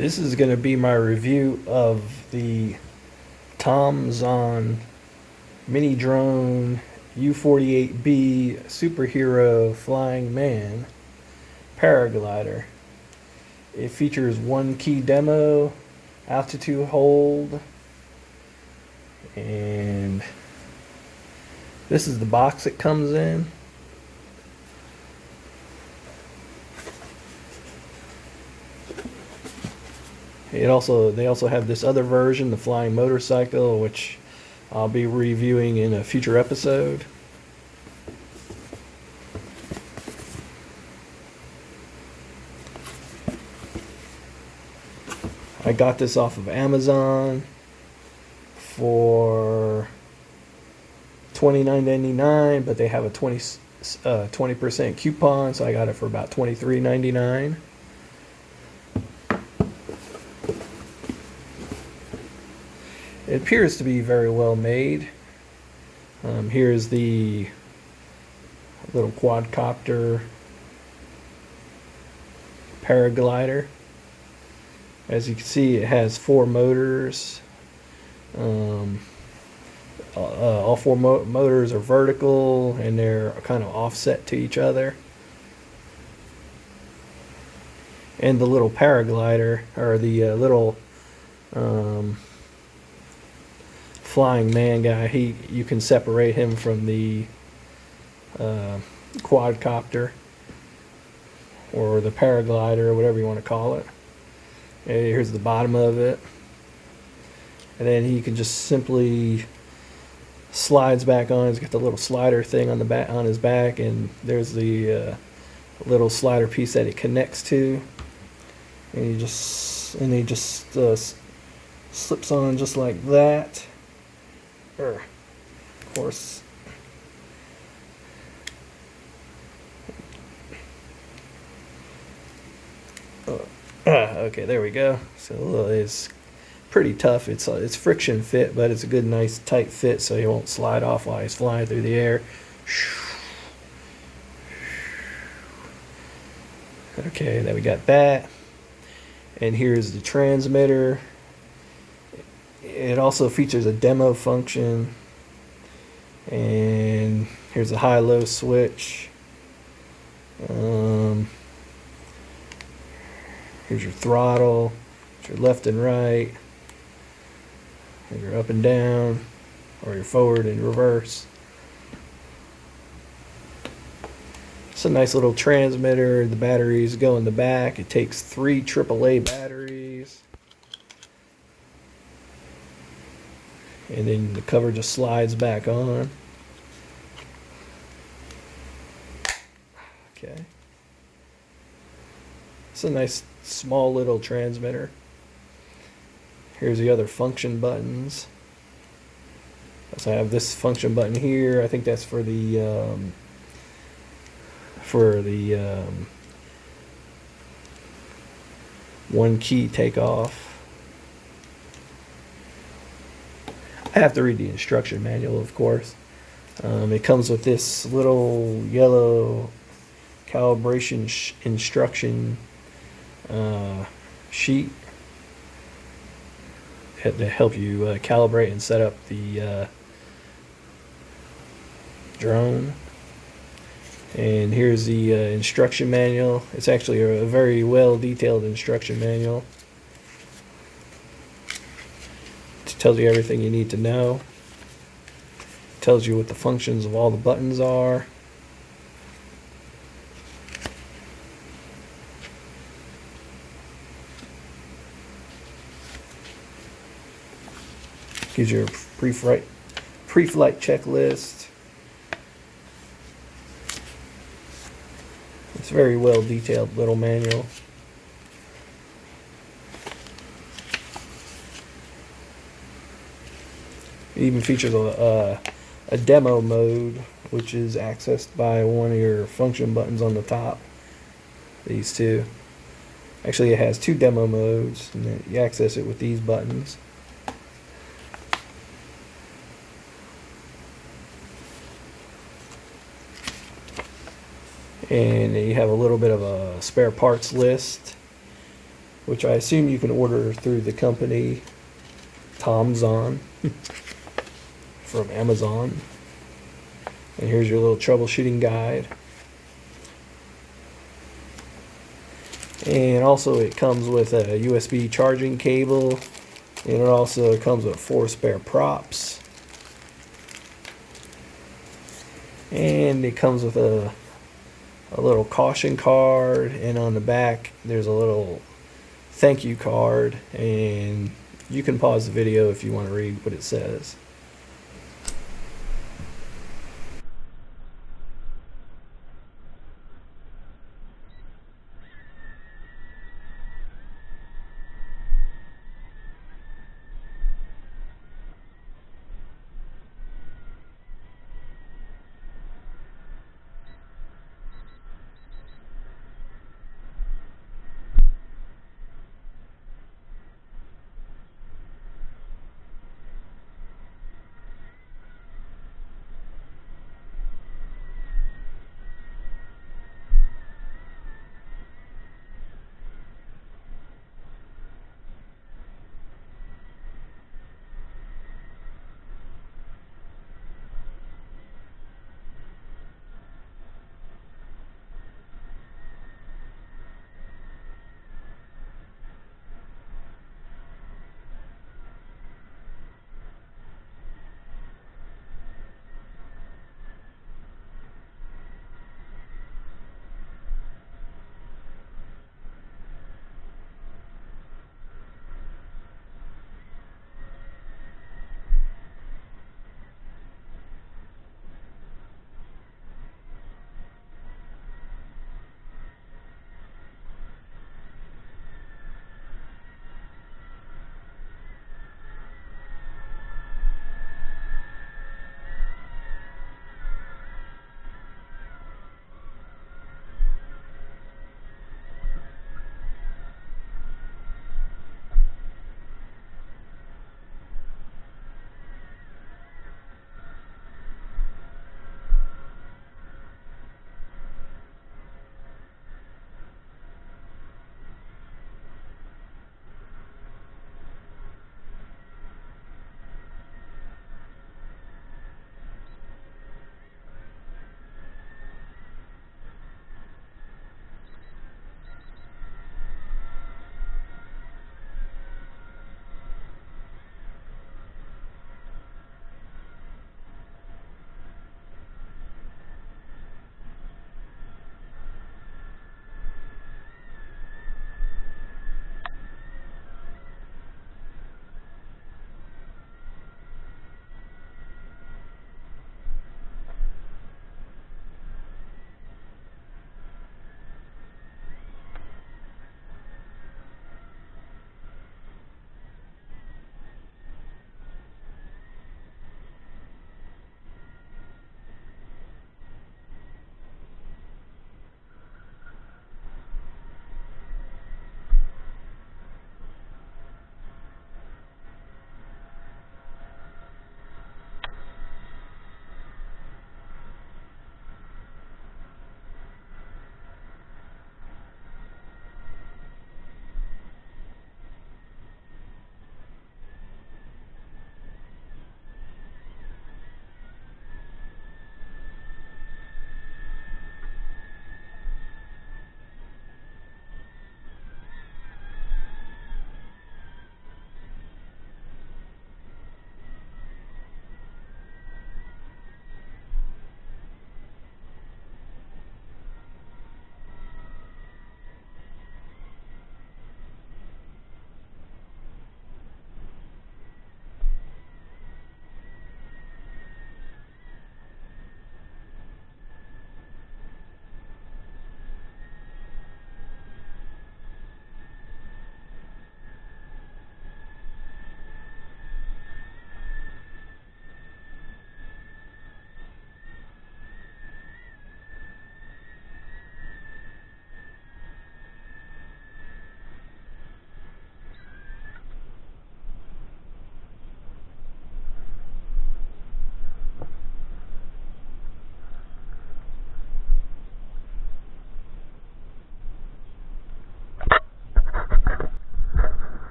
This is going to be my review of the Tomzon mini drone U48B superhero flying man paraglider. It features one key demo, altitude hold, and this is the box it comes in. They also have this other version, the flying motorcycle, which I'll be reviewing in a future episode. I got this off of Amazon for $29.99, but they have a 20% coupon, so I got it for about $23.99. It appears to be very well made. Here's the little quadcopter paraglider. As you can see, it has 4 motors. All 4 motors are vertical and they're kind of offset to each other. And the little paraglider, or the little flying man guy, you can separate him from the quadcopter or the paraglider, or whatever you want to call it. And here's the bottom of it, and then he can just simply slides back on. He's got the little slider thing on the back, on his back, and there's the little slider piece that it connects to, and he just slips on just like that. Of course, okay, there we go. So it's pretty tough. It's friction fit, but it's a good, nice, tight fit, so he won't slide off while he's flying through the air. Okay, then we got that, and here's the transmitter. It also features a demo function, and here's a high-low switch. Here's your throttle, your left and right, and your up and down, or your forward and reverse. It's a nice little transmitter. The batteries go in the back. It takes 3 AAA batteries. And then the cover just slides back on. Okay. It's a nice small little transmitter. Here's the other function buttons. So I have this function button here. I think that's for the one key takeoff. I have to read the instruction manual, of course. It comes with this little yellow calibration instruction sheet to help you calibrate and set up the drone. And here's the instruction manual. It's actually a very well detailed instruction manual. It tells you everything you need to know. It tells you what the functions of all the buttons are. Gives you a pre-flight checklist. It's a very well detailed little manual. It even features a demo mode, which is accessed by one of your function buttons on the top. These two. Actually, it has 2 demo modes, and then you access it with these buttons. And you have a little bit of a spare parts list. which I assume you can order through the company Tomzon from Amazon. And here's your little troubleshooting guide. And also it comes with a USB charging cable, and it also comes with 4 spare props. And it comes with a little caution card, and on the back there's a little thank you card, and you can pause the video if you want to read what it says.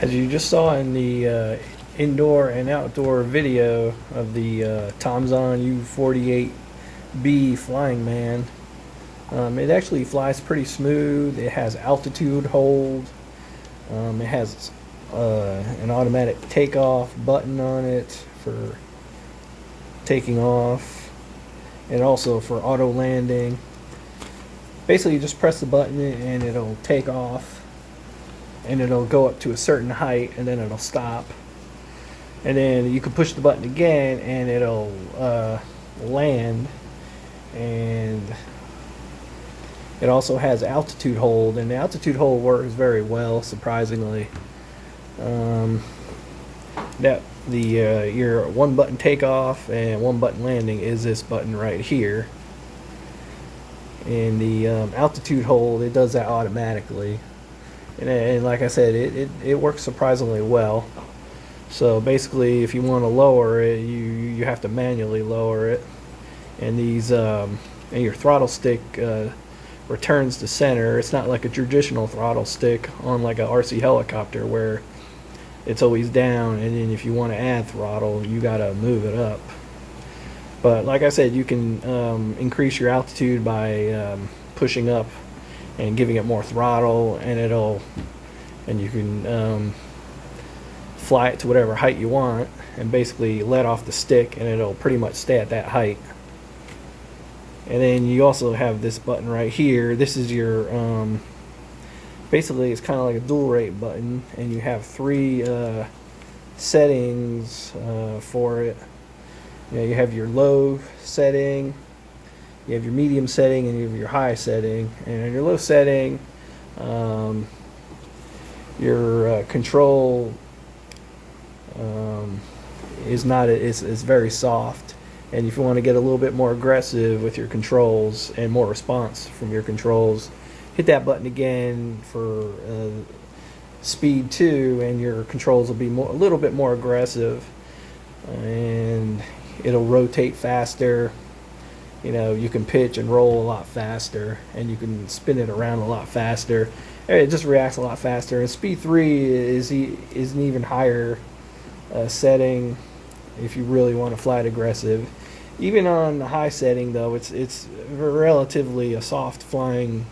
As you just saw in the indoor and outdoor video of the Tomzon U48B Flying Man, it actually flies pretty smooth. It has altitude hold. It has an automatic takeoff button on it for taking off, and also for auto landing. Basically, you just press the button and it'll take off, and it'll go up to a certain height, and then it'll stop. And then you can push the button again and it'll land. And it also has altitude hold, and the altitude hold works very well, surprisingly. Your one button takeoff and one button landing is this button right here. And the altitude hold, it does that automatically. And like I said, it works surprisingly well. So basically, if you want to lower it, you have to manually lower it. And these and your throttle stick returns to center. It's not like a traditional throttle stick on like a RC helicopter where it's always down, and then if you want to add throttle, you gotta move it up. But like I said, you can increase your altitude by pushing up and giving it more throttle, and you can fly it to whatever height you want, and basically let off the stick, and it'll pretty much stay at that height. And then you also have this button right here. This is your basically it's kind of like a dual rate button, and you have three settings for it. You have your low setting, you have your medium setting, and you have your high setting. And in your low setting, your control is very soft. And if you want to get a little bit more aggressive with your controls and more response from your controls, hit that button again for speed 2, and your controls will be a little bit more aggressive, and it'll rotate faster. You can pitch and roll a lot faster, and you can spin it around a lot faster. It just reacts a lot faster. And speed 3 is an even higher setting if you really want to fly it aggressive. Even on the high setting, though, it's relatively a soft flying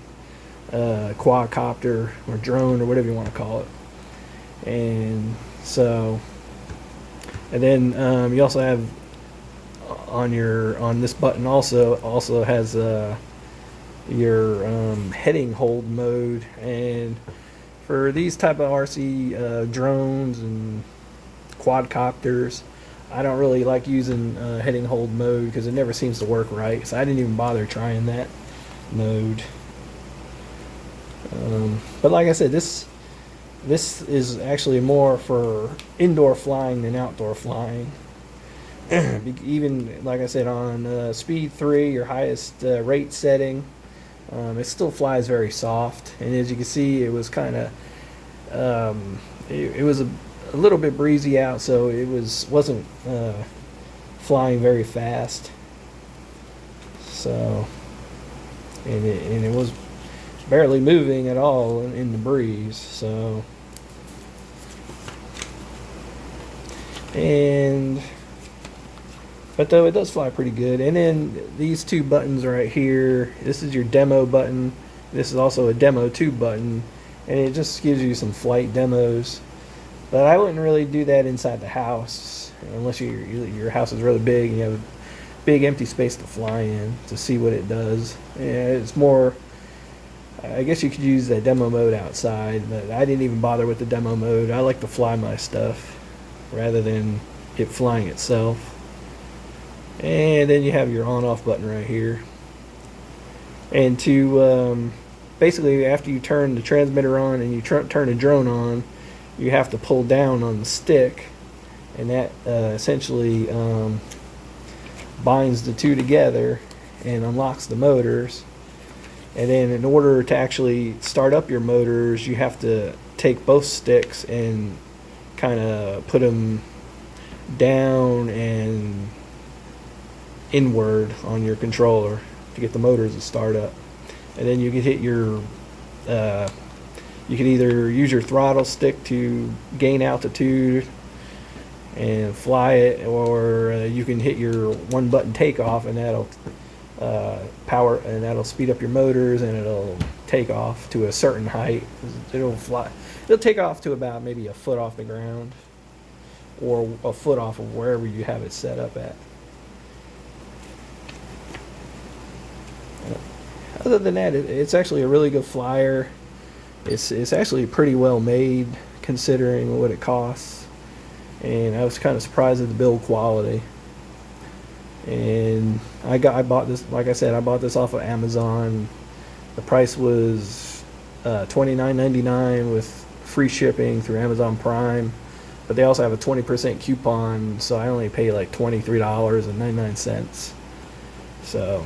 quadcopter or drone or whatever you want to call it. And then you also have on this button also has your heading hold mode. And for these type of RC drones and quadcopters, I don't really like using heading hold mode because it never seems to work right. So I didn't even bother trying that mode. But like I said, this is actually more for indoor flying than outdoor flying. Even like I said, on speed 3, your highest rate setting, it still flies very soft. And as you can see, it was kind of it was a little bit breezy out, so it wasn't flying very fast. So and it was barely moving at all in the breeze. So, but though it does fly pretty good. And then these two buttons right here, this is your demo button. This is also a demo 2 button, and it just gives you some flight demos. But I wouldn't really do that inside the house unless your house is really big and you have a big empty space to fly in to see what it does. Yeah, it's more, I guess you could use that demo mode outside, but I didn't even bother with the demo mode. I like to fly my stuff rather than it flying itself. And then you have your on-off button right here. And to basically, after you turn the transmitter on and you turn the drone on, you have to pull down on the stick, and that essentially binds the two together and unlocks the motors. And then in order to actually start up your motors, you have to take both sticks and kind of put them down and inward on your controller to get the motors to start up. And then you can hit your You can either use your throttle stick to gain altitude and fly it, or you can hit your one button takeoff, and that'll that'll speed up your motors, and it'll take off to a certain height. It'll take off to about maybe a foot off the ground, or a foot off of wherever you have it set up at. Other than that, it's actually a really good flyer. It's actually pretty well made considering what it costs, and I was kind of surprised at the build quality. And I bought this, like I said, I bought this off of Amazon. The price was $29.99 with free shipping through Amazon Prime, but they also have a 20% coupon, so I only pay like $23.99. So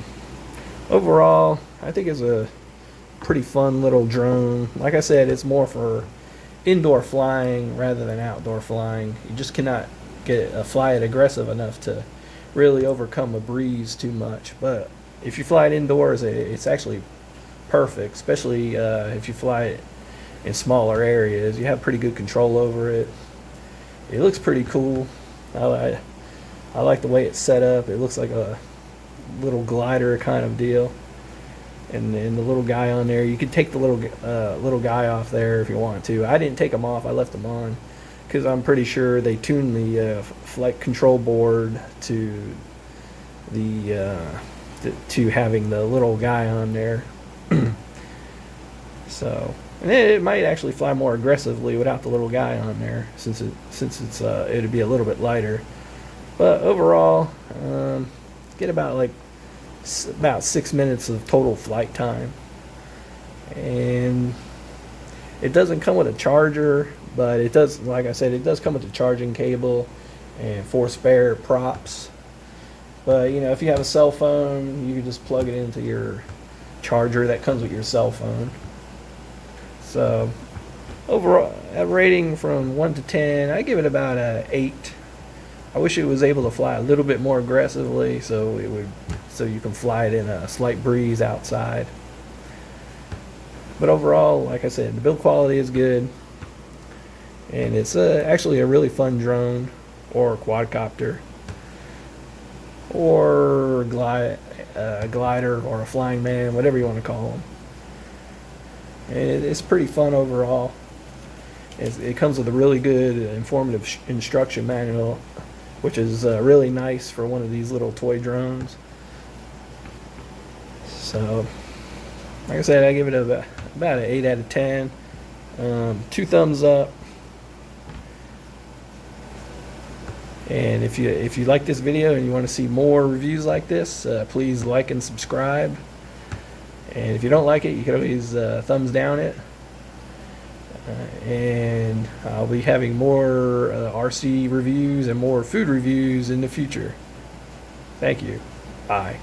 overall, I think it's a pretty fun little drone. Like I said, it's more for indoor flying rather than outdoor flying. You just cannot fly it aggressive enough to really overcome a breeze too much. But if you fly it indoors, it's actually perfect, especially if you fly it in smaller areas. You have pretty good control over it. It looks pretty cool. I like the way it's set up. It looks like a little glider kind of deal. And the little guy on there, you could take the little guy off there if you want to. I didn't take him off. I left him on because I'm pretty sure they tuned the flight control board to to having the little guy on there. So, and it might actually fly more aggressively without the little guy on there, since it'd be a little bit lighter. But overall, get about 6 minutes of total flight time. And it doesn't come with a charger, but it does, like I said, it does come with a charging cable and 4 spare props. But if you have a cell phone, you can just plug it into your charger that comes with your cell phone. So overall, a rating from 1 to 10, I give it about a 8. I wish it was able to fly a little bit more aggressively, so you can fly it in a slight breeze outside. But overall, like I said, the build quality is good, and it's actually a really fun drone, or quadcopter, or glider, or a flying man, whatever you want to call them. And it's pretty fun overall. It comes with a really good informative instruction manual, which is really nice for one of these little toy drones. So, like I said, I give it about an 8 out of 10. 2 thumbs up. And if you like this video and you want to see more reviews like this, please like and subscribe. And if you don't like it, you can always thumbs down it. And I'll be having more RC reviews and more food reviews in the future. Thank you. Bye.